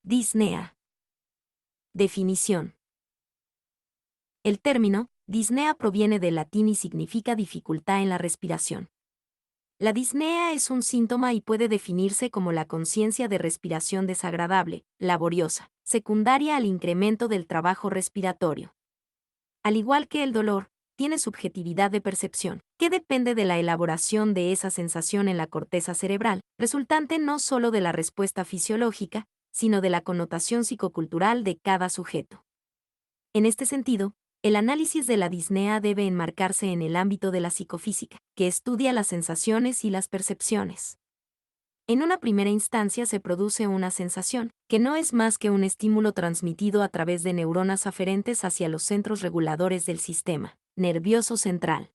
Disnea. Definición. El término disnea proviene del latín y significa dificultad en la respiración. La disnea es un síntoma y puede definirse como la conciencia de respiración desagradable, laboriosa, secundaria al incremento del trabajo respiratorio. Al igual que el dolor, tiene subjetividad de percepción, que depende de la elaboración de esa sensación en la corteza cerebral, resultante no solo de la respuesta fisiológica, sino de la connotación psicocultural de cada sujeto. En este sentido, el análisis de la disnea debe enmarcarse en el ámbito de la psicofísica, que estudia las sensaciones y las percepciones. En una primera instancia se produce una sensación, que no es más que un estímulo transmitido a través de neuronas aferentes hacia los centros reguladores del sistema nervioso central.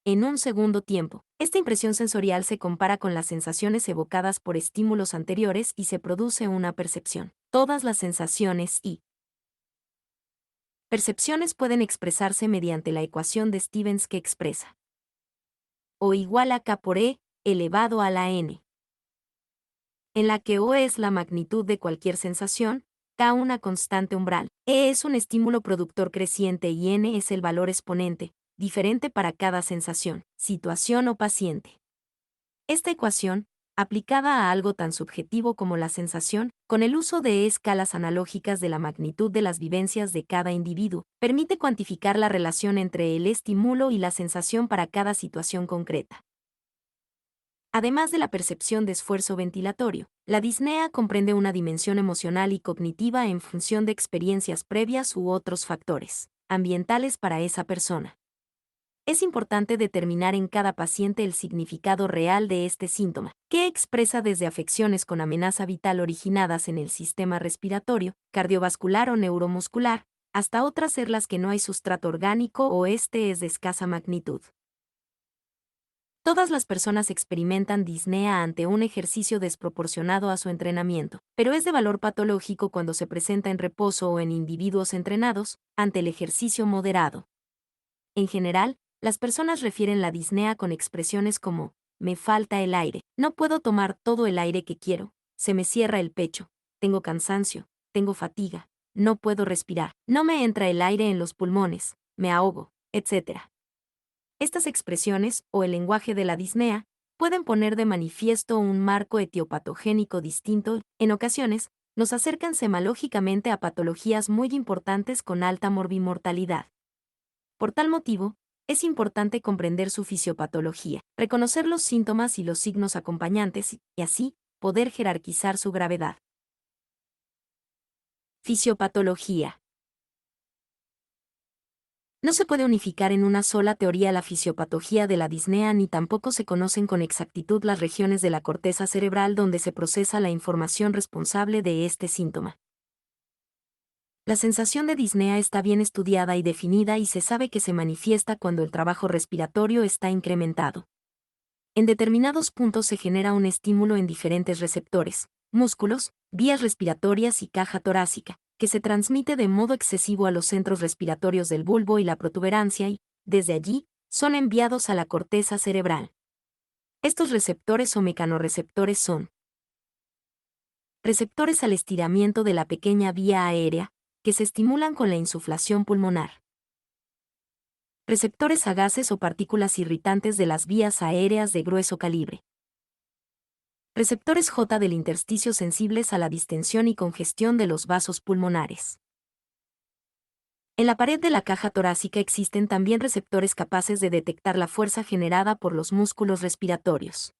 En un segundo tiempo, esta impresión sensorial se compara con las sensaciones evocadas por estímulos anteriores y se produce una percepción. Todas las sensaciones y percepciones pueden expresarse mediante la ecuación de Stevens que expresa O igual a K por E elevado a la N, en la que O es la magnitud de cualquier sensación, K una constante umbral, E es un estímulo productor creciente y N es el valor exponente, diferente para cada sensación, situación o paciente. Esta ecuación, aplicada a algo tan subjetivo como la sensación, con el uso de escalas analógicas de la magnitud de las vivencias de cada individuo, permite cuantificar la relación entre el estímulo y la sensación para cada situación concreta. Además de la percepción de esfuerzo ventilatorio, la disnea comprende una dimensión emocional y cognitiva en función de experiencias previas u otros factores ambientales para esa persona. Es importante determinar en cada paciente el significado real de este síntoma, que expresa desde afecciones con amenaza vital originadas en el sistema respiratorio, cardiovascular o neuromuscular, hasta otras en las que no hay sustrato orgánico o este es de escasa magnitud. Todas las personas experimentan disnea ante un ejercicio desproporcionado a su entrenamiento, pero es de valor patológico cuando se presenta en reposo o en individuos entrenados, ante el ejercicio moderado. En general, las personas refieren la disnea con expresiones como, me falta el aire, no puedo tomar todo el aire que quiero, se me cierra el pecho, tengo cansancio, tengo fatiga, no puedo respirar, no me entra el aire en los pulmones, me ahogo, etc. Estas expresiones, o el lenguaje de la disnea, pueden poner de manifiesto un marco etiopatogénico distinto, en ocasiones, nos acercan semalógicamente a patologías muy importantes con alta morbimortalidad. Por tal motivo, es importante comprender su fisiopatología, reconocer los síntomas y los signos acompañantes y así, poder jerarquizar su gravedad. Fisiopatología. No se puede unificar en una sola teoría la fisiopatología de la disnea ni tampoco se conocen con exactitud las regiones de la corteza cerebral donde se procesa la información responsable de este síntoma. La sensación de disnea está bien estudiada y definida y se sabe que se manifiesta cuando el trabajo respiratorio está incrementado. En determinados puntos se genera un estímulo en diferentes receptores, músculos, vías respiratorias y caja torácica, que se transmite de modo excesivo a los centros respiratorios del bulbo y la protuberancia y, desde allí, son enviados a la corteza cerebral. Estos receptores o mecanorreceptores son receptores al estiramiento de la pequeña vía aérea, que se estimulan con la insuflación pulmonar. Receptores a gases o partículas irritantes de las vías aéreas de grueso calibre. Receptores J del intersticio sensibles a la distensión y congestión de los vasos pulmonares. En la pared de la caja torácica existen también receptores capaces de detectar la fuerza generada por los músculos respiratorios.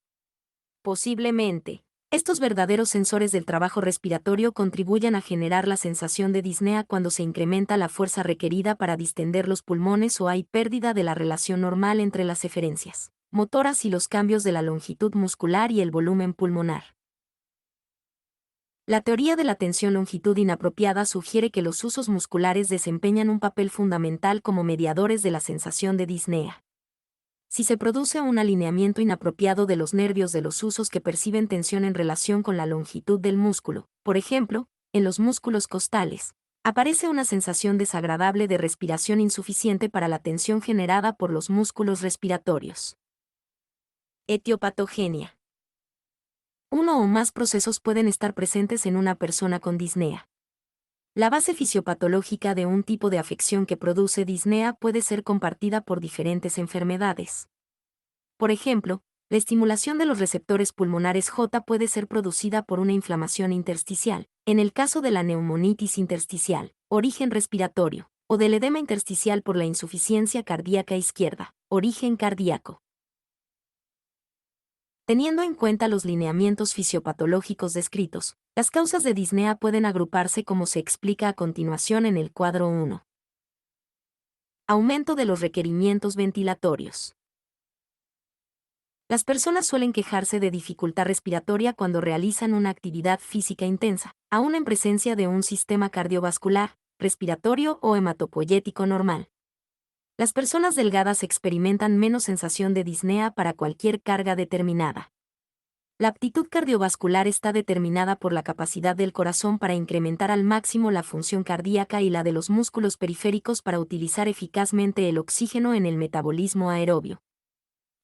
Posiblemente, estos verdaderos sensores del trabajo respiratorio contribuyen a generar la sensación de disnea cuando se incrementa la fuerza requerida para distender los pulmones o hay pérdida de la relación normal entre las eferencias motoras y los cambios de la longitud muscular y el volumen pulmonar. La teoría de la tensión longitud inapropiada sugiere que los usos musculares desempeñan un papel fundamental como mediadores de la sensación de disnea. Si se produce un alineamiento inapropiado de los nervios de los usos que perciben tensión en relación con la longitud del músculo, por ejemplo, en los músculos costales, aparece una sensación desagradable de respiración insuficiente para la tensión generada por los músculos respiratorios. Etiopatogenia. Uno o más procesos pueden estar presentes en una persona con disnea. La base fisiopatológica de un tipo de afección que produce disnea puede ser compartida por diferentes enfermedades. Por ejemplo, la estimulación de los receptores pulmonares J puede ser producida por una inflamación intersticial, en el caso de la neumonitis intersticial, origen respiratorio, o del edema intersticial por la insuficiencia cardíaca izquierda, origen cardíaco. Teniendo en cuenta los lineamientos fisiopatológicos descritos, las causas de disnea pueden agruparse como se explica a continuación en el cuadro 1. Aumento de los requerimientos ventilatorios. Las personas suelen quejarse de dificultad respiratoria cuando realizan una actividad física intensa, aún en presencia de un sistema cardiovascular, respiratorio o hematopoyético normal. Las personas delgadas experimentan menos sensación de disnea para cualquier carga determinada. La aptitud cardiovascular está determinada por la capacidad del corazón para incrementar al máximo la función cardíaca y la de los músculos periféricos para utilizar eficazmente el oxígeno en el metabolismo aerobio.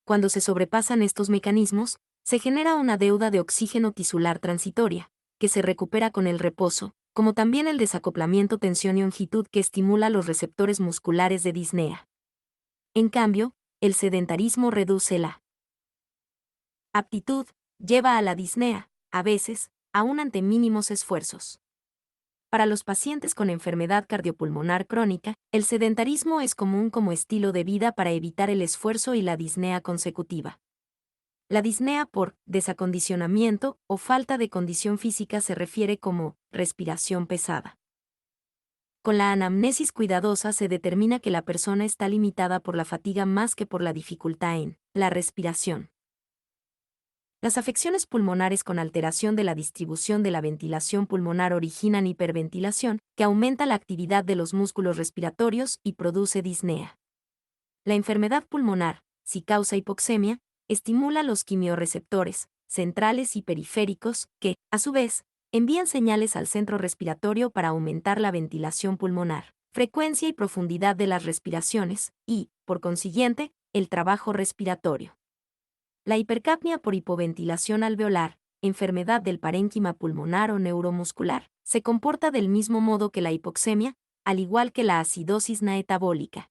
Cuando se sobrepasan estos mecanismos, se genera una deuda de oxígeno tisular transitoria, que se recupera con el reposo, como también el desacoplamiento tensión-longitud que estimula los receptores musculares de disnea. En cambio, el sedentarismo reduce la aptitud, lleva a la disnea, a veces, aún ante mínimos esfuerzos. Para los pacientes con enfermedad cardiopulmonar crónica, el sedentarismo es común como estilo de vida para evitar el esfuerzo y la disnea consecutiva. La disnea por desacondicionamiento o falta de condición física se refiere como respiración pesada. Con la anamnesis cuidadosa se determina que la persona está limitada por la fatiga más que por la dificultad en la respiración. Las afecciones pulmonares con alteración de la distribución de la ventilación pulmonar originan hiperventilación, que aumenta la actividad de los músculos respiratorios y produce disnea. La enfermedad pulmonar, si causa hipoxemia, estimula los quimiorreceptores, centrales y periféricos, que, a su vez, envían señales al centro respiratorio para aumentar la ventilación pulmonar, frecuencia y profundidad de las respiraciones, y, por consiguiente, el trabajo respiratorio. La hipercapnia por hipoventilación alveolar, enfermedad del parénquima pulmonar o neuromuscular, se comporta del mismo modo que la hipoxemia, al igual que la acidosis naetabólica.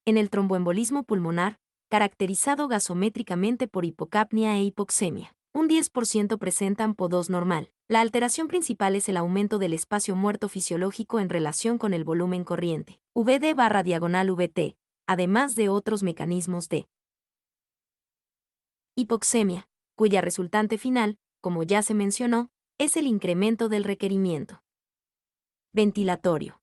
En el tromboembolismo pulmonar, caracterizado gasométricamente por hipocapnia e hipoxemia, un 10% presentan PO2 normal. La alteración principal es el aumento del espacio muerto fisiológico en relación con el volumen corriente, VD/VT, además de otros mecanismos de hipoxemia, cuya resultante final, como ya se mencionó, es el incremento del requerimiento ventilatorio.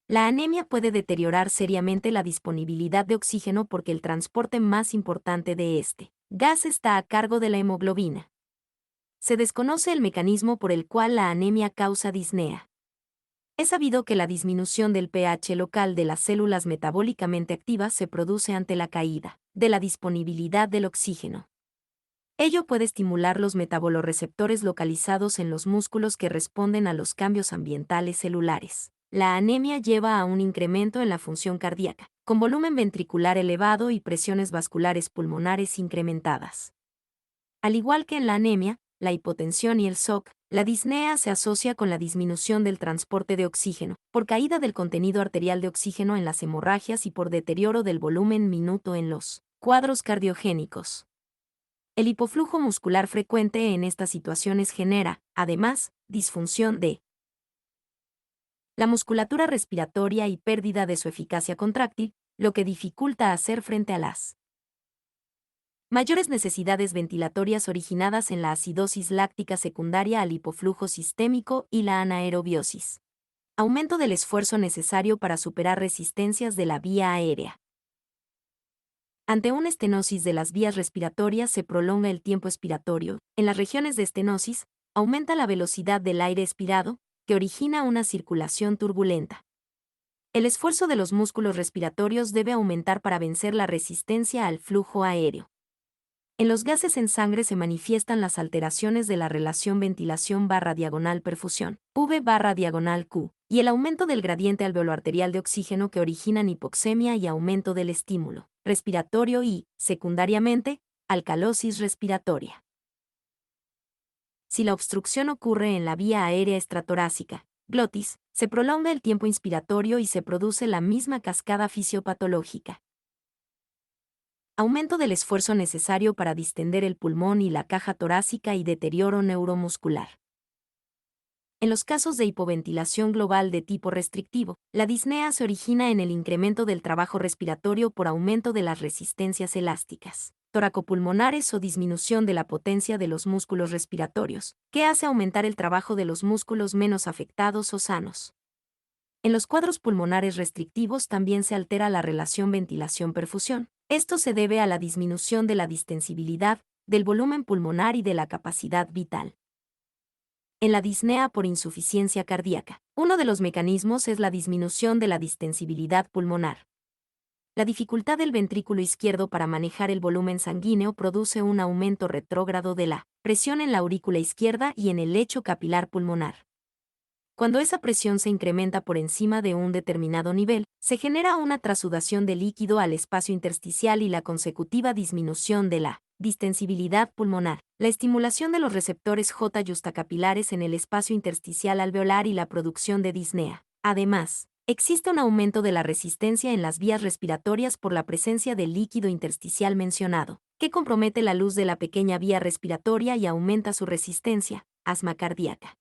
La anemia puede deteriorar seriamente la disponibilidad de oxígeno porque el transporte más importante de este gas está a cargo de la hemoglobina. Se desconoce el mecanismo por el cual la anemia causa disnea. Es sabido que la disminución del pH local de las células metabólicamente activas se produce ante la caída de la disponibilidad del oxígeno. Ello puede estimular los metabolorreceptores localizados en los músculos que responden a los cambios ambientales celulares. La anemia lleva a un incremento en la función cardíaca, con volumen ventricular elevado y presiones vasculares pulmonares incrementadas. Al igual que en la anemia, la hipotensión y el SOC, la disnea se asocia con la disminución del transporte de oxígeno, por caída del contenido arterial de oxígeno en las hemorragias y por deterioro del volumen minuto en los cuadros cardiogénicos. El hipoflujo muscular frecuente en estas situaciones genera, además, disfunción de la musculatura respiratoria y pérdida de su eficacia contráctil, lo que dificulta hacer frente a las mayores necesidades ventilatorias originadas en la acidosis láctica secundaria al hipoflujo sistémico y la anaerobiosis. Aumento del esfuerzo necesario para superar resistencias de la vía aérea. Ante una estenosis de las vías respiratorias se prolonga el tiempo expiratorio. En las regiones de estenosis, aumenta la velocidad del aire expirado, que origina una circulación turbulenta. El esfuerzo de los músculos respiratorios debe aumentar para vencer la resistencia al flujo aéreo. En los gases en sangre se manifiestan las alteraciones de la relación ventilación/perfusión, V/Q, y el aumento del gradiente alveolo-arterial de oxígeno que originan hipoxemia y aumento del estímulo respiratorio y, secundariamente, alcalosis respiratoria. Si la obstrucción ocurre en la vía aérea extratorácica, glotis, se prolonga el tiempo inspiratorio y se produce la misma cascada fisiopatológica. Aumento del esfuerzo necesario para distender el pulmón y la caja torácica y deterioro neuromuscular. En los casos de hipoventilación global de tipo restrictivo, la disnea se origina en el incremento del trabajo respiratorio por aumento de las resistencias elásticas toracopulmonares o disminución de la potencia de los músculos respiratorios, que hace aumentar el trabajo de los músculos menos afectados o sanos. En los cuadros pulmonares restrictivos también se altera la relación ventilación-perfusión. Esto se debe a la disminución de la distensibilidad, del volumen pulmonar y de la capacidad vital. En la disnea por insuficiencia cardíaca, uno de los mecanismos es la disminución de la distensibilidad pulmonar. La dificultad del ventrículo izquierdo para manejar el volumen sanguíneo produce un aumento retrógrado de la presión en la aurícula izquierda y en el lecho capilar pulmonar. Cuando esa presión se incrementa por encima de un determinado nivel, se genera una trasudación de líquido al espacio intersticial y la consecutiva disminución de la distensibilidad pulmonar, la estimulación de los receptores J yustacapilares en el espacio intersticial alveolar y la producción de disnea. Además, existe un aumento de la resistencia en las vías respiratorias por la presencia del líquido intersticial mencionado, que compromete la luz de la pequeña vía respiratoria y aumenta su resistencia, asma cardíaca.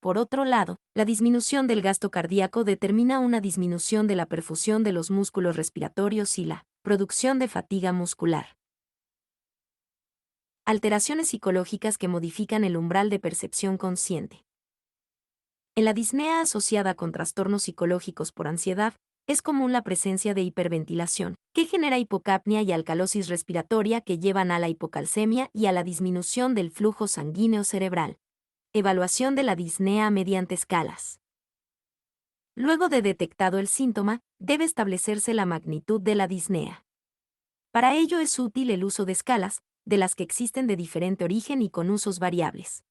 Por otro lado, la disminución del gasto cardíaco determina una disminución de la perfusión de los músculos respiratorios y la producción de fatiga muscular. Alteraciones psicológicas que modifican el umbral de percepción consciente. En la disnea asociada con trastornos psicológicos por ansiedad, es común la presencia de hiperventilación, que genera hipocapnia y alcalosis respiratoria que llevan a la hipocalcemia y a la disminución del flujo sanguíneo cerebral. Evaluación de la disnea mediante escalas. Luego de detectado el síntoma, debe establecerse la magnitud de la disnea. Para ello es útil el uso de escalas, de las que existen de diferente origen y con usos variables.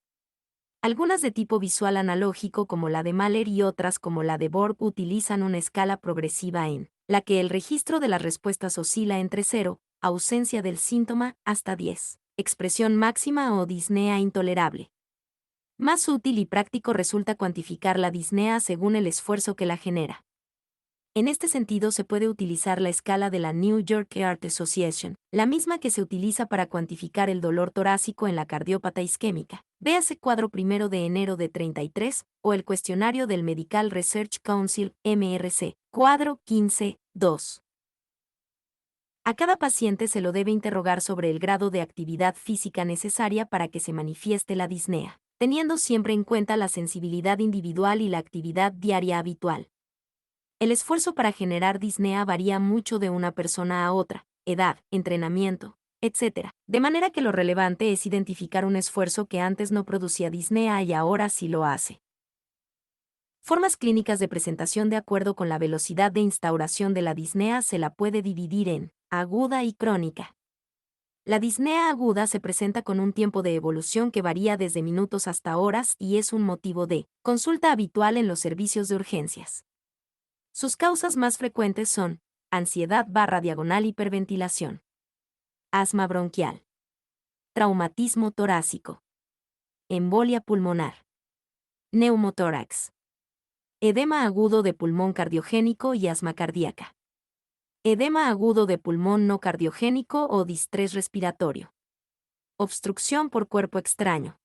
Algunas de tipo visual analógico como la de Mahler y otras como la de Borg utilizan una escala progresiva en la que el registro de las respuestas oscila entre 0, ausencia del síntoma, hasta 10, expresión máxima o disnea intolerable. Más útil y práctico resulta cuantificar la disnea según el esfuerzo que la genera. En este sentido se puede utilizar la escala de la New York Heart Association, la misma que se utiliza para cuantificar el dolor torácico en la cardiópata isquémica. Véase cuadro 1 de enero de 33, o el cuestionario del Medical Research Council, MRC, cuadro 15.2. A cada paciente se lo debe interrogar sobre el grado de actividad física necesaria para que se manifieste la disnea, teniendo siempre en cuenta la sensibilidad individual y la actividad diaria habitual. El esfuerzo para generar disnea varía mucho de una persona a otra, edad, entrenamiento, etc. De manera que lo relevante es identificar un esfuerzo que antes no producía disnea y ahora sí lo hace. Formas clínicas de presentación de acuerdo con la velocidad de instauración de la disnea se la puede dividir en aguda y crónica. La disnea aguda se presenta con un tiempo de evolución que varía desde minutos hasta horas y es un motivo de consulta habitual en los servicios de urgencias. Sus causas más frecuentes son ansiedad/hiperventilación, asma bronquial, traumatismo torácico, embolia pulmonar, neumotórax, edema agudo de pulmón cardiogénico y asma cardíaca, edema agudo de pulmón no cardiogénico o distrés respiratorio, obstrucción por cuerpo extraño.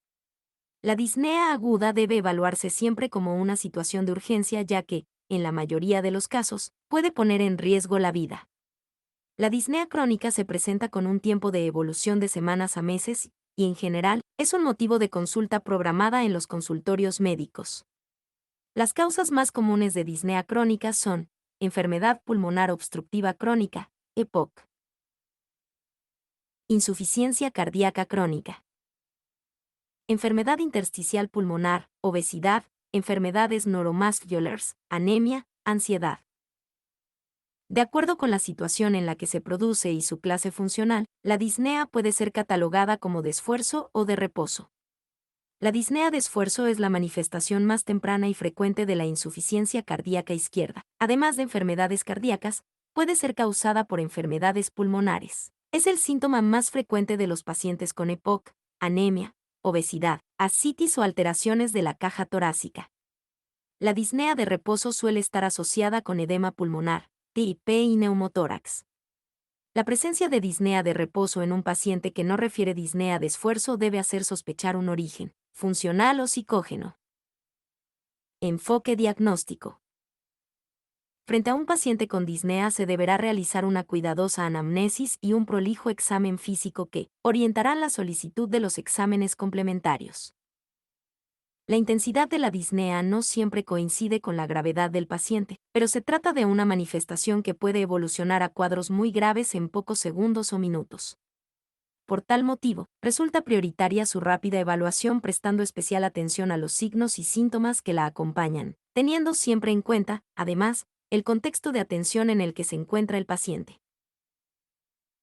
La disnea aguda debe evaluarse siempre como una situación de urgencia ya que, en la mayoría de los casos, puede poner en riesgo la vida. La disnea crónica se presenta con un tiempo de evolución de semanas a meses y, en general, es un motivo de consulta programada en los consultorios médicos. Las causas más comunes de disnea crónica son enfermedad pulmonar obstructiva crónica, EPOC, insuficiencia cardíaca crónica, enfermedad intersticial pulmonar, obesidad, enfermedades neuromusculares, anemia, ansiedad. De acuerdo con la situación en la que se produce y su clase funcional, la disnea puede ser catalogada como de esfuerzo o de reposo. La disnea de esfuerzo es la manifestación más temprana y frecuente de la insuficiencia cardíaca izquierda. Además de enfermedades cardíacas, puede ser causada por enfermedades pulmonares. Es el síntoma más frecuente de los pacientes con EPOC, anemia, obesidad, ascitis o alteraciones de la caja torácica. La disnea de reposo suele estar asociada con edema pulmonar, TIP y neumotórax. La presencia de disnea de reposo en un paciente que no refiere disnea de esfuerzo debe hacer sospechar un origen funcional o psicógeno. Enfoque diagnóstico. Frente a un paciente con disnea se deberá realizar una cuidadosa anamnesis y un prolijo examen físico que orientarán la solicitud de los exámenes complementarios. La intensidad de la disnea no siempre coincide con la gravedad del paciente, pero se trata de una manifestación que puede evolucionar a cuadros muy graves en pocos segundos o minutos. Por tal motivo, resulta prioritaria su rápida evaluación prestando especial atención a los signos y síntomas que la acompañan, teniendo siempre en cuenta, además, el contexto de atención en el que se encuentra el paciente.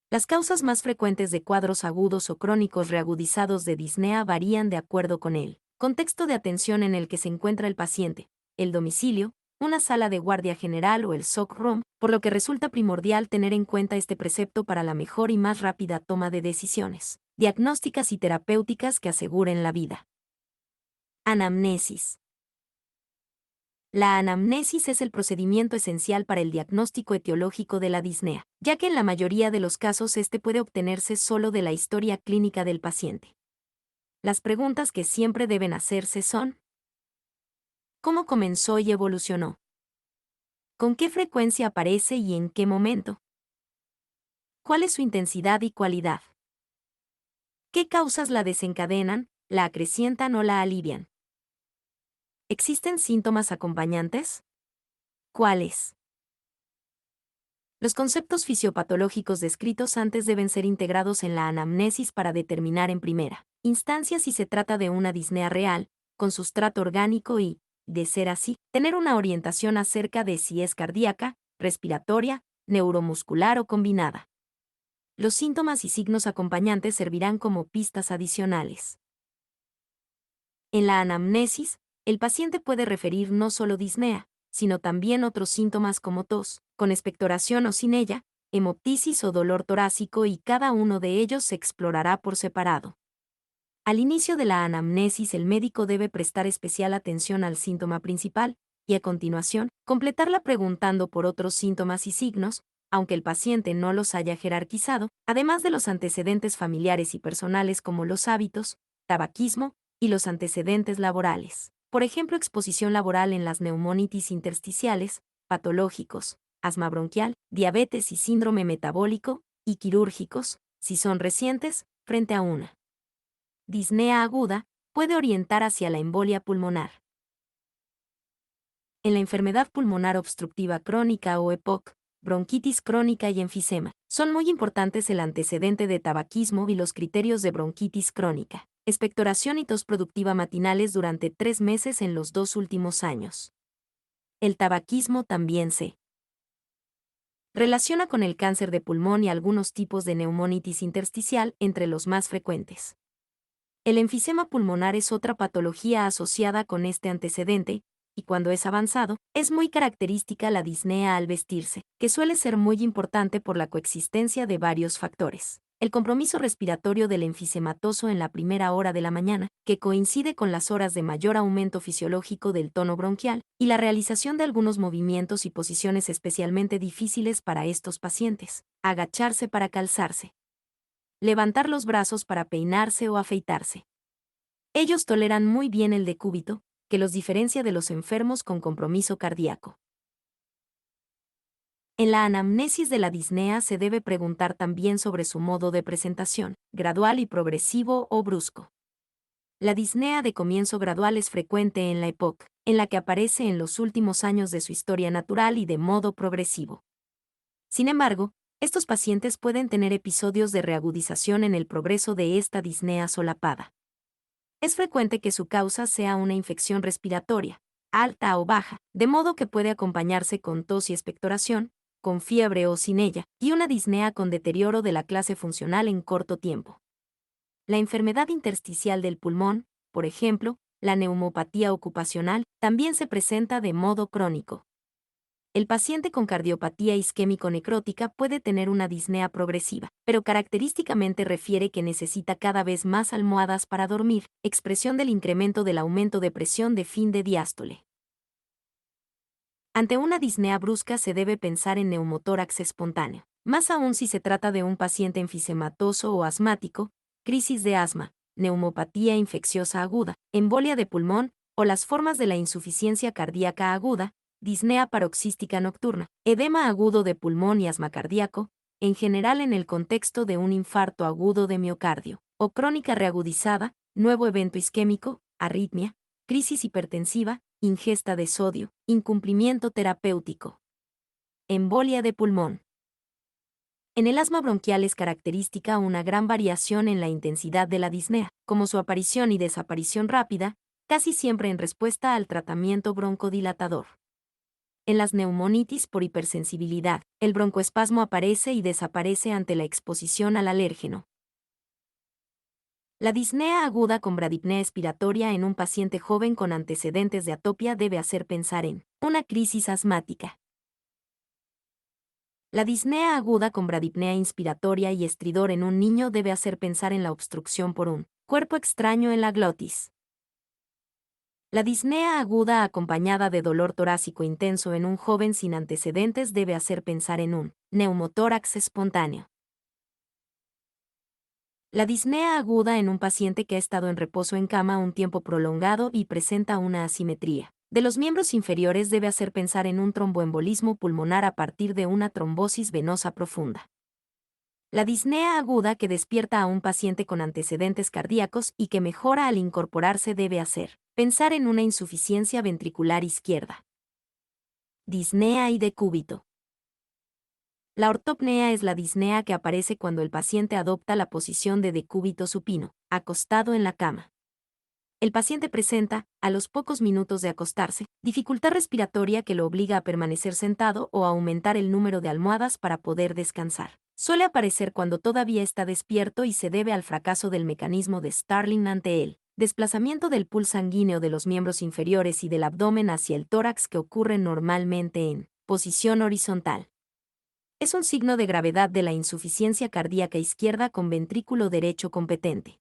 Las causas más frecuentes de cuadros agudos o crónicos reagudizados de disnea varían de acuerdo con el contexto de atención en el que se encuentra el paciente, el domicilio, una sala de guardia general o el SOC room, por lo que resulta primordial tener en cuenta este precepto para la mejor y más rápida toma de decisiones diagnósticas y terapéuticas que aseguren la vida. Anamnesis. La anamnesis es el procedimiento esencial para el diagnóstico etiológico de la disnea, ya que en la mayoría de los casos este puede obtenerse solo de la historia clínica del paciente. Las preguntas que siempre deben hacerse son: ¿cómo comenzó y evolucionó? ¿Con qué frecuencia aparece y en qué momento? ¿Cuál es su intensidad y cualidad? ¿Qué causas la desencadenan, la acrecientan o la alivian? ¿Existen síntomas acompañantes? ¿Cuáles? Los conceptos fisiopatológicos descritos antes deben ser integrados en la anamnesis para determinar en primera instancia si se trata de una disnea real, con sustrato orgánico y, de ser así, tener una orientación acerca de si es cardíaca, respiratoria, neuromuscular o combinada. Los síntomas y signos acompañantes servirán como pistas adicionales. En la anamnesis, el paciente puede referir no solo disnea, sino también otros síntomas como tos, con expectoración o sin ella, hemoptisis o dolor torácico, y cada uno de ellos se explorará por separado. Al inicio de la anamnesis el médico debe prestar especial atención al síntoma principal, y a continuación, completarla preguntando por otros síntomas y signos, aunque el paciente no los haya jerarquizado, además de los antecedentes familiares y personales como los hábitos, tabaquismo, y los antecedentes laborales. Por ejemplo, exposición laboral en las neumonitis intersticiales, patológicos, asma bronquial, diabetes y síndrome metabólico, y quirúrgicos, si son recientes, frente a una disnea aguda, puede orientar hacia la embolia pulmonar. En la enfermedad pulmonar obstructiva crónica o EPOC, bronquitis crónica y enfisema, son muy importantes el antecedente de tabaquismo y los criterios de bronquitis crónica, expectoración y tos productiva matinales durante 3 meses en los 2 últimos años. El tabaquismo también se relaciona con el cáncer de pulmón y algunos tipos de neumonitis intersticial, entre los más frecuentes. El enfisema pulmonar es otra patología asociada con este antecedente, y cuando es avanzado, es muy característica la disnea al vestirse, que suele ser muy importante por la coexistencia de varios factores. El compromiso respiratorio del enfisematoso en la primera hora de la mañana, que coincide con las horas de mayor aumento fisiológico del tono bronquial, y la realización de algunos movimientos y posiciones especialmente difíciles para estos pacientes: agacharse para calzarse, levantar los brazos para peinarse o afeitarse. Ellos toleran muy bien el decúbito, que los diferencia de los enfermos con compromiso cardíaco. En la anamnesis de la disnea se debe preguntar también sobre su modo de presentación, gradual y progresivo o brusco. La disnea de comienzo gradual es frecuente en la EPOC, en la que aparece en los últimos años de su historia natural, y de modo progresivo. Sin embargo, estos pacientes pueden tener episodios de reagudización en el progreso de esta disnea solapada. Es frecuente que su causa sea una infección respiratoria, alta o baja, de modo que puede acompañarse con tos y expectoración, con fiebre o sin ella, y una disnea con deterioro de la clase funcional en corto tiempo. La enfermedad intersticial del pulmón, por ejemplo, la neumopatía ocupacional, también se presenta de modo crónico. El paciente con cardiopatía isquémico-necrótica puede tener una disnea progresiva, pero característicamente refiere que necesita cada vez más almohadas para dormir, expresión del incremento del aumento de presión de fin de diástole. Ante una disnea brusca se debe pensar en neumotórax espontáneo, más aún si se trata de un paciente enfisematoso o asmático, crisis de asma, neumopatía infecciosa aguda, embolia de pulmón o las formas de la insuficiencia cardíaca aguda, disnea paroxística nocturna, edema agudo de pulmón y asma cardíaco, en general en el contexto de un infarto agudo de miocardio, o crónica reagudizada, nuevo evento isquémico, arritmia, crisis hipertensiva, ingesta de sodio, incumplimiento terapéutico. Embolia de pulmón. En el asma bronquial es característica una gran variación en la intensidad de la disnea, como su aparición y desaparición rápida, casi siempre en respuesta al tratamiento broncodilatador. En las neumonitis por hipersensibilidad, el broncoespasmo aparece y desaparece ante la exposición al alérgeno. La disnea aguda con bradipnea expiratoria en un paciente joven con antecedentes de atopia debe hacer pensar en una crisis asmática. La disnea aguda con bradipnea inspiratoria y estridor en un niño debe hacer pensar en la obstrucción por un cuerpo extraño en la glotis. La disnea aguda acompañada de dolor torácico intenso en un joven sin antecedentes debe hacer pensar en un neumotórax espontáneo. La disnea aguda en un paciente que ha estado en reposo en cama un tiempo prolongado y presenta una asimetría de los miembros inferiores debe hacer pensar en un tromboembolismo pulmonar a partir de una trombosis venosa profunda. La disnea aguda que despierta a un paciente con antecedentes cardíacos y que mejora al incorporarse debe hacer pensar en una insuficiencia ventricular izquierda. Disnea y decúbito. La ortopnea es la disnea que aparece cuando el paciente adopta la posición de decúbito supino, acostado en la cama. El paciente presenta, a los pocos minutos de acostarse, dificultad respiratoria que lo obliga a permanecer sentado o a aumentar el número de almohadas para poder descansar. Suele aparecer cuando todavía está despierto y se debe al fracaso del mecanismo de Starling ante él, desplazamiento del pool sanguíneo de los miembros inferiores y del abdomen hacia el tórax que ocurre normalmente en posición horizontal. Es un signo de gravedad de la insuficiencia cardíaca izquierda con ventrículo derecho competente.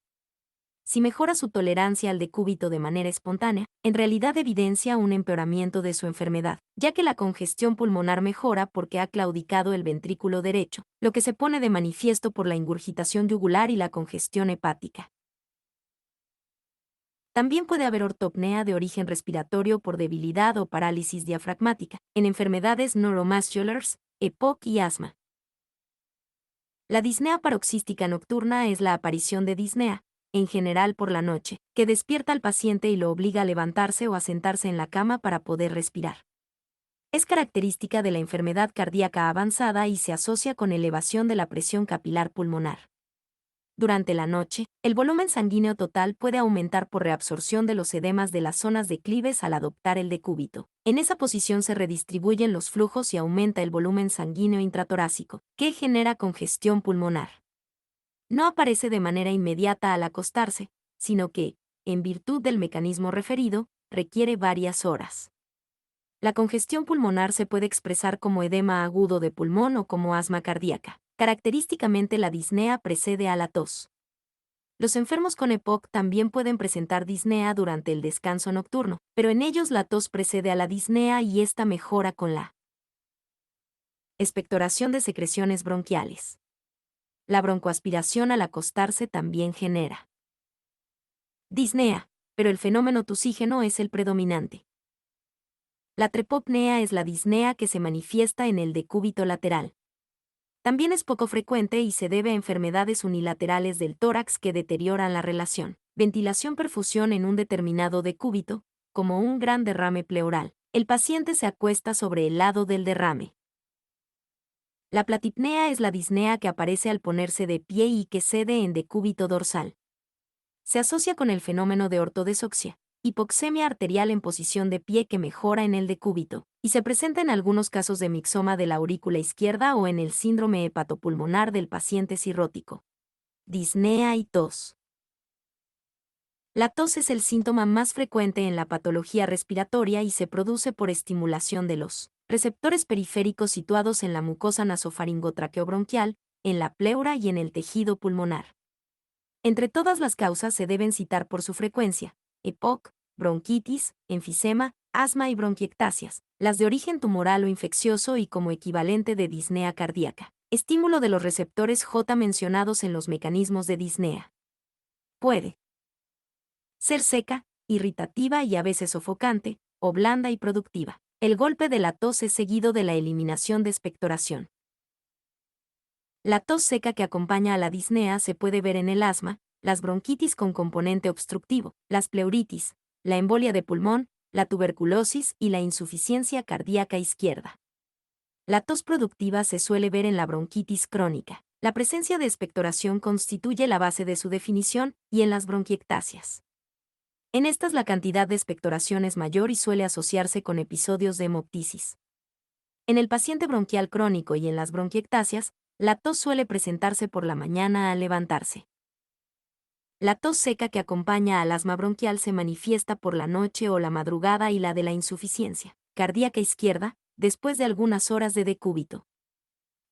Si mejora su tolerancia al decúbito de manera espontánea, en realidad evidencia un empeoramiento de su enfermedad, ya que la congestión pulmonar mejora porque ha claudicado el ventrículo derecho, lo que se pone de manifiesto por la ingurgitación yugular y la congestión hepática. También puede haber ortopnea de origen respiratorio por debilidad o parálisis diafragmática, en enfermedades neuromusculars, EPOC y asma. La disnea paroxística nocturna es la aparición de disnea, en general por la noche, que despierta al paciente y lo obliga a levantarse o a sentarse en la cama para poder respirar. Es característica de la enfermedad cardíaca avanzada y se asocia con elevación de la presión capilar pulmonar. Durante la noche, el volumen sanguíneo total puede aumentar por reabsorción de los edemas de las zonas declives al adoptar el decúbito. En esa posición se redistribuyen los flujos y aumenta el volumen sanguíneo intratorácico, que genera congestión pulmonar. No aparece de manera inmediata al acostarse, sino que, en virtud del mecanismo referido, requiere varias horas. La congestión pulmonar se puede expresar como edema agudo de pulmón o como asma cardíaca. Característicamente la disnea precede a la tos. Los enfermos con EPOC también pueden presentar disnea durante el descanso nocturno, pero en ellos la tos precede a la disnea y esta mejora con la expectoración de secreciones bronquiales. La broncoaspiración al acostarse también genera disnea, pero el fenómeno tusígeno es el predominante. La trepopnea es la disnea que se manifiesta en el decúbito lateral. También es poco frecuente y se debe a enfermedades unilaterales del tórax que deterioran la relación. Ventilación-perfusión en un determinado decúbito, como un gran derrame pleural. El paciente se acuesta sobre el lado del derrame. La platipnea es la disnea que aparece al ponerse de pie y que cede en decúbito dorsal. Se asocia con el fenómeno de ortodesoxia, hipoxemia arterial en posición de pie que mejora en el decúbito, y se presenta en algunos casos de mixoma de la aurícula izquierda o en el síndrome hepatopulmonar del paciente cirrótico. Disnea y tos. La tos es el síntoma más frecuente en la patología respiratoria y se produce por estimulación de los Receptores periféricos situados en la mucosa nasofaringotraqueobronquial, en la pleura y en el tejido pulmonar. Entre todas las causas se deben citar por su frecuencia: EPOC, bronquitis, enfisema, asma y bronquiectasias, las de origen tumoral o infeccioso y como equivalente de disnea cardíaca. Estímulo de los receptores J mencionados en los mecanismos de disnea. Puede ser seca, irritativa y a veces sofocante, o blanda y productiva. El golpe de la tos es seguido de la eliminación de expectoración. La tos seca que acompaña a la disnea se puede ver en el asma, las bronquitis con componente obstructivo, las pleuritis, la embolia de pulmón, la tuberculosis y la insuficiencia cardíaca izquierda. La tos productiva se suele ver en la bronquitis crónica. La presencia de expectoración constituye la base de su definición, y en las bronquiectasias. En estas la cantidad de expectoración es mayor y suele asociarse con episodios de hemoptisis. En el paciente bronquial crónico y en las bronquiectasias, la tos suele presentarse por la mañana al levantarse. La tos seca que acompaña al asma bronquial se manifiesta por la noche o la madrugada y la de la insuficiencia cardíaca izquierda, después de algunas horas de decúbito.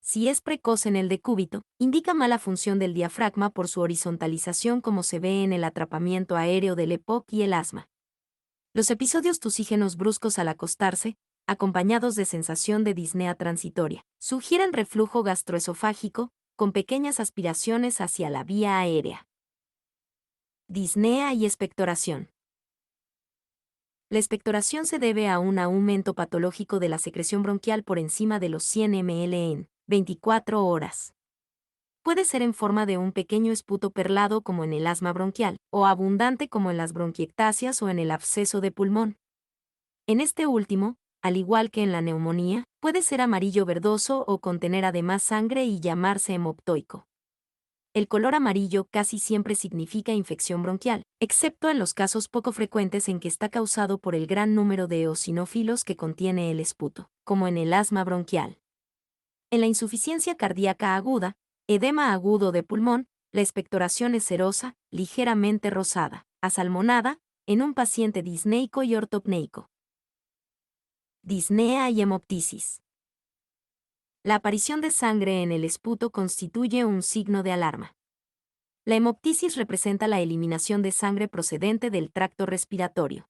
Si es precoz en el decúbito, indica mala función del diafragma por su horizontalización como se ve en el atrapamiento aéreo del EPOC y el asma. Los episodios tusígenos bruscos al acostarse, acompañados de sensación de disnea transitoria, sugieren reflujo gastroesofágico, con pequeñas aspiraciones hacia la vía aérea. Disnea y expectoración. La expectoración se debe a un aumento patológico de la secreción bronquial por encima de los 100 ml en 24 horas. Puede ser en forma de un pequeño esputo perlado como en el asma bronquial, o abundante como en las bronquiectasias o en el absceso de pulmón. En este último, al igual que en la neumonía, puede ser amarillo verdoso o contener además sangre y llamarse hemoptoico. El color amarillo casi siempre significa infección bronquial, excepto en los casos poco frecuentes en que está causado por el gran número de eosinófilos que contiene el esputo, como en el asma bronquial. En la insuficiencia cardíaca aguda, edema agudo de pulmón, la expectoración es cerosa, ligeramente rosada, asalmonada, en un paciente disneico y ortopneico. Disnea y hemoptisis. La aparición de sangre en el esputo constituye un signo de alarma. La hemoptisis representa la eliminación de sangre procedente del tracto respiratorio.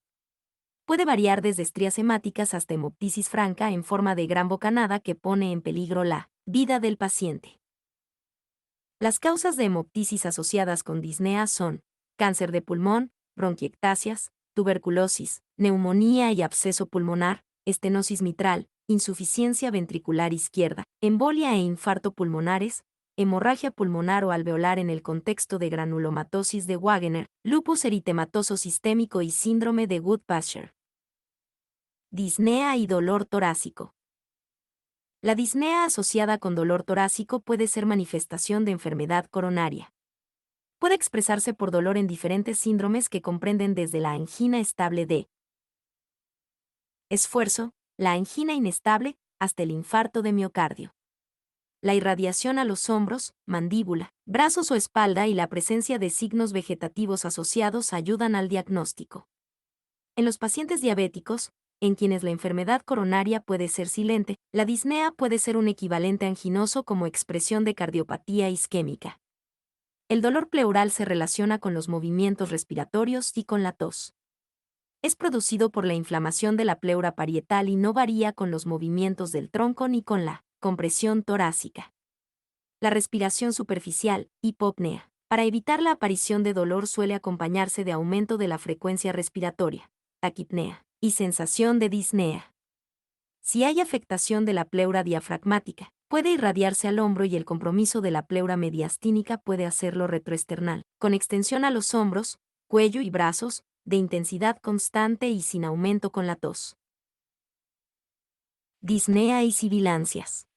Puede variar desde estrías hemáticas hasta hemoptisis franca en forma de gran bocanada que pone en peligro la vida del paciente. Las causas de hemoptisis asociadas con disnea son cáncer de pulmón, bronquiectasias, tuberculosis, neumonía y absceso pulmonar, estenosis mitral, insuficiencia ventricular izquierda, embolia e infarto pulmonares, hemorragia pulmonar o alveolar en el contexto de granulomatosis de Wagener, lupus eritematoso sistémico y síndrome de Goodpasture. Disnea y dolor torácico. La disnea asociada con dolor torácico puede ser manifestación de enfermedad coronaria. Puede expresarse por dolor en diferentes síndromes que comprenden desde la angina estable de esfuerzo, la angina inestable, hasta el infarto de miocardio. La irradiación a los hombros, mandíbula, brazos o espalda y la presencia de signos vegetativos asociados ayudan al diagnóstico. En los pacientes diabéticos, en quienes la enfermedad coronaria puede ser silente, la disnea puede ser un equivalente anginoso como expresión de cardiopatía isquémica. El dolor pleural se relaciona con los movimientos respiratorios y con la tos. Es producido por la inflamación de la pleura parietal y no varía con los movimientos del tronco ni con la compresión torácica. La respiración superficial, hipopnea. Para evitar la aparición de dolor suele acompañarse de aumento de la frecuencia respiratoria, taquipnea, y sensación de disnea. Si hay afectación de la pleura diafragmática, puede irradiarse al hombro y el compromiso de la pleura mediastínica puede hacerlo retroesternal, con extensión a los hombros, cuello y brazos, de intensidad constante y sin aumento con la tos. Disnea y sibilancias.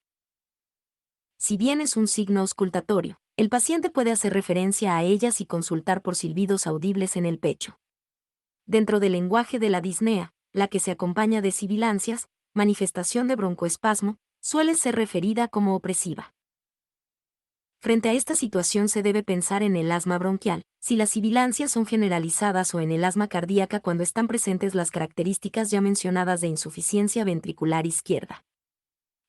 Si bien es un signo auscultatorio, el paciente puede hacer referencia a ellas y consultar por silbidos audibles en el pecho. Dentro del lenguaje de la disnea, la que se acompaña de sibilancias, manifestación de broncoespasmo, suele ser referida como opresiva. Frente a esta situación se debe pensar en el asma bronquial, si las sibilancias son generalizadas o en el asma cardíaca cuando están presentes las características ya mencionadas de insuficiencia ventricular izquierda.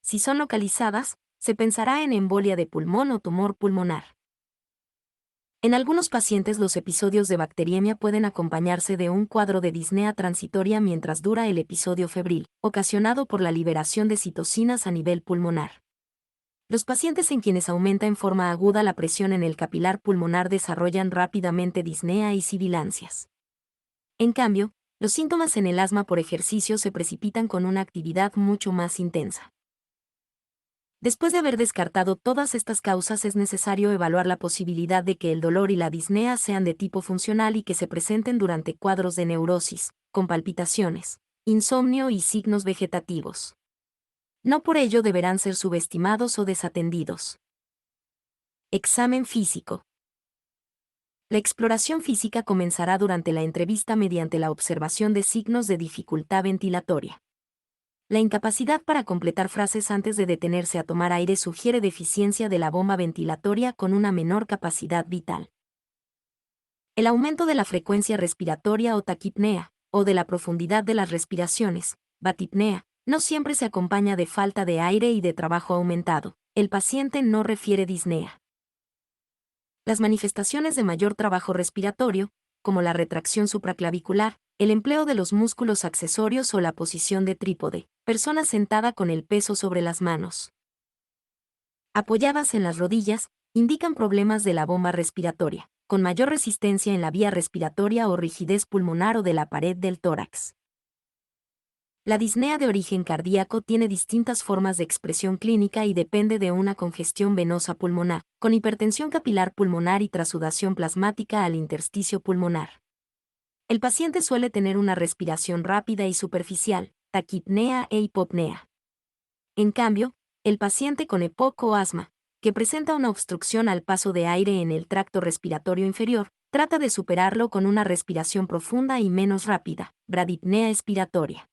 Si son localizadas, se pensará en embolia de pulmón o tumor pulmonar. En algunos pacientes los episodios de bacteriemia pueden acompañarse de un cuadro de disnea transitoria mientras dura el episodio febril, ocasionado por la liberación de citocinas a nivel pulmonar. Los pacientes en quienes aumenta en forma aguda la presión en el capilar pulmonar desarrollan rápidamente disnea y sibilancias. En cambio, los síntomas en el asma por ejercicio se precipitan con una actividad mucho más intensa. Después de haber descartado todas estas causas, es necesario evaluar la posibilidad de que el dolor y la disnea sean de tipo funcional y que se presenten durante cuadros de neurosis, con palpitaciones, insomnio y signos vegetativos. No por ello deberán ser subestimados o desatendidos. Examen físico. La exploración física comenzará durante la entrevista mediante la observación de signos de dificultad ventilatoria. La incapacidad para completar frases antes de detenerse a tomar aire sugiere deficiencia de la bomba ventilatoria con una menor capacidad vital. El aumento de la frecuencia respiratoria o taquipnea, o de la profundidad de las respiraciones, batipnea, no siempre se acompaña de falta de aire y de trabajo aumentado. El paciente no refiere disnea. Las manifestaciones de mayor trabajo respiratorio, como la retracción supraclavicular, el empleo de los músculos accesorios o la posición de trípode, persona sentada con el peso sobre las manos apoyadas en las rodillas, indican problemas de la bomba respiratoria, con mayor resistencia en la vía respiratoria o rigidez pulmonar o de la pared del tórax. La disnea de origen cardíaco tiene distintas formas de expresión clínica y depende de una congestión venosa pulmonar, con hipertensión capilar pulmonar y trasudación plasmática al intersticio pulmonar. El paciente suele tener una respiración rápida y superficial, taquipnea e hipopnea. En cambio, el paciente con EPOC o asma, que presenta una obstrucción al paso de aire en el tracto respiratorio inferior, trata de superarlo con una respiración profunda y menos rápida, bradipnea expiratoria.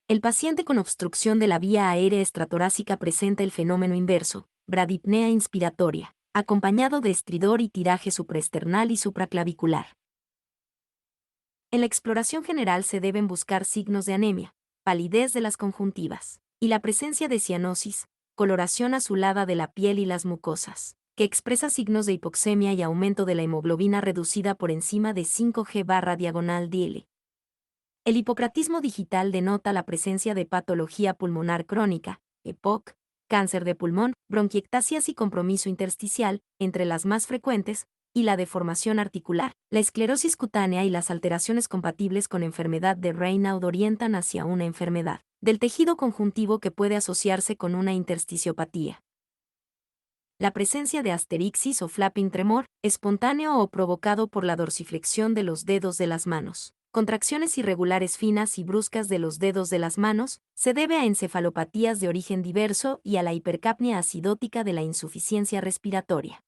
El paciente con obstrucción de la vía aérea extratorácica presenta el fenómeno inverso, bradipnea inspiratoria, acompañado de estridor y tiraje supraesternal y supraclavicular. En la exploración general se deben buscar signos de anemia, palidez de las conjuntivas, y la presencia de cianosis, coloración azulada de la piel y las mucosas, que expresa signos de hipoxemia y aumento de la hemoglobina reducida por encima de 5G/diagonal-DL. El hipocratismo digital denota la presencia de patología pulmonar crónica, EPOC, cáncer de pulmón, bronquiectasias y compromiso intersticial, entre las más frecuentes, y la deformación articular, la esclerosis cutánea y las alteraciones compatibles con enfermedad de Raynaud orientan hacia una enfermedad del tejido conjuntivo que puede asociarse con una intersticiopatía. La presencia de asterixis o flapping tremor, espontáneo o provocado por la dorsiflexión de los dedos de las manos, contracciones irregulares finas y bruscas de los dedos de las manos, se debe a encefalopatías de origen diverso y a la hipercapnia acidótica de la insuficiencia respiratoria.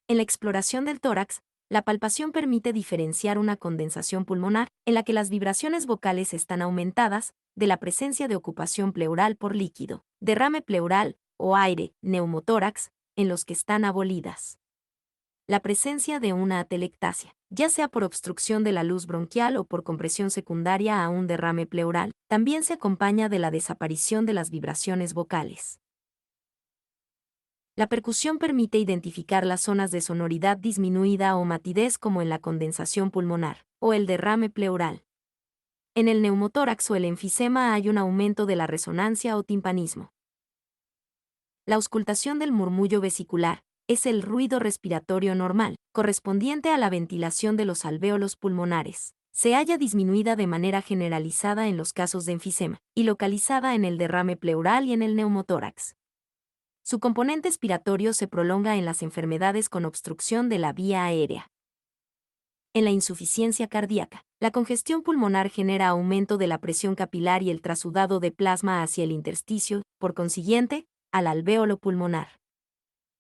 En la exploración del tórax, la palpación permite diferenciar una condensación pulmonar, en la que las vibraciones vocales están aumentadas, de la presencia de ocupación pleural por líquido, derrame pleural o aire, neumotórax, en los que están abolidas. La presencia de una atelectasia, ya sea por obstrucción de la luz bronquial o por compresión secundaria a un derrame pleural, también se acompaña de la desaparición de las vibraciones vocales. La percusión permite identificar las zonas de sonoridad disminuida o matidez como en la condensación pulmonar, o el derrame pleural. En el neumotórax o el enfisema hay un aumento de la resonancia o timpanismo. La auscultación del murmullo vesicular es el ruido respiratorio normal, correspondiente a la ventilación de los alvéolos pulmonares. Se halla disminuida de manera generalizada en los casos de enfisema, y localizada en el derrame pleural y en el neumotórax. Su componente expiratorio se prolonga en las enfermedades con obstrucción de la vía aérea. En la insuficiencia cardíaca, la congestión pulmonar genera aumento de la presión capilar y el trasudado de plasma hacia el intersticio, por consiguiente, al alvéolo pulmonar.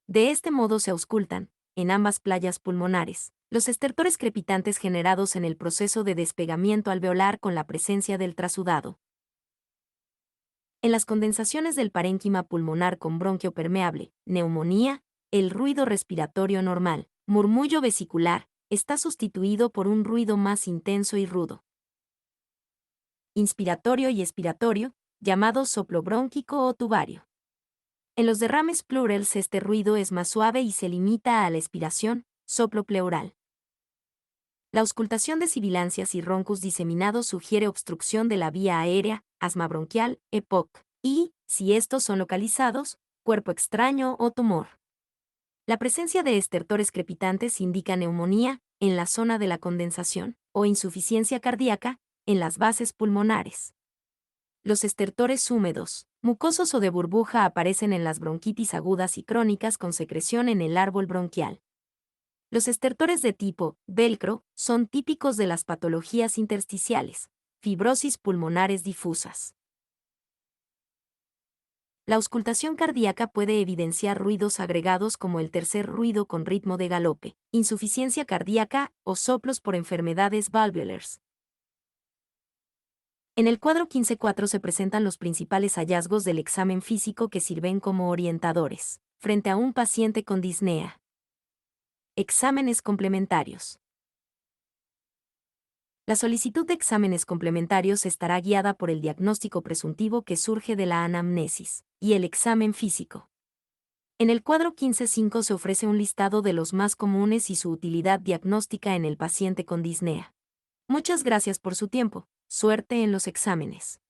De este modo se auscultan, en ambas playas pulmonares, los estertores crepitantes generados en el proceso de despegamiento alveolar con la presencia del trasudado. En las condensaciones del parénquima pulmonar con bronquio permeable, neumonía, el ruido respiratorio normal, murmullo vesicular, está sustituido por un ruido más intenso y rudo. Inspiratorio y expiratorio, llamado soplo brónquico o tubario. En los derrames pleurales este ruido es más suave y se limita a la expiración, soplo pleural. La auscultación de sibilancias y roncus diseminados sugiere obstrucción de la vía aérea, asma bronquial, EPOC, y, si estos son localizados, cuerpo extraño o tumor. La presencia de estertores crepitantes indica neumonía en la zona de la condensación o insuficiencia cardíaca en las bases pulmonares. Los estertores húmedos, mucosos o de burbuja aparecen en las bronquitis agudas y crónicas con secreción en el árbol bronquial. Los estertores de tipo velcro son típicos de las patologías intersticiales, fibrosis pulmonares difusas. La auscultación cardíaca puede evidenciar ruidos agregados como el tercer ruido con ritmo de galope, insuficiencia cardíaca o soplos por enfermedades valvulars. En el cuadro 15.4 se presentan los principales hallazgos del examen físico que sirven como orientadores, frente a un paciente con disnea. Exámenes complementarios. La solicitud de exámenes complementarios estará guiada por el diagnóstico presuntivo que surge de la anamnesis y el examen físico. En el cuadro 15.5 se ofrece un listado de los más comunes y su utilidad diagnóstica en el paciente con disnea. Muchas gracias por su tiempo. Suerte en los exámenes.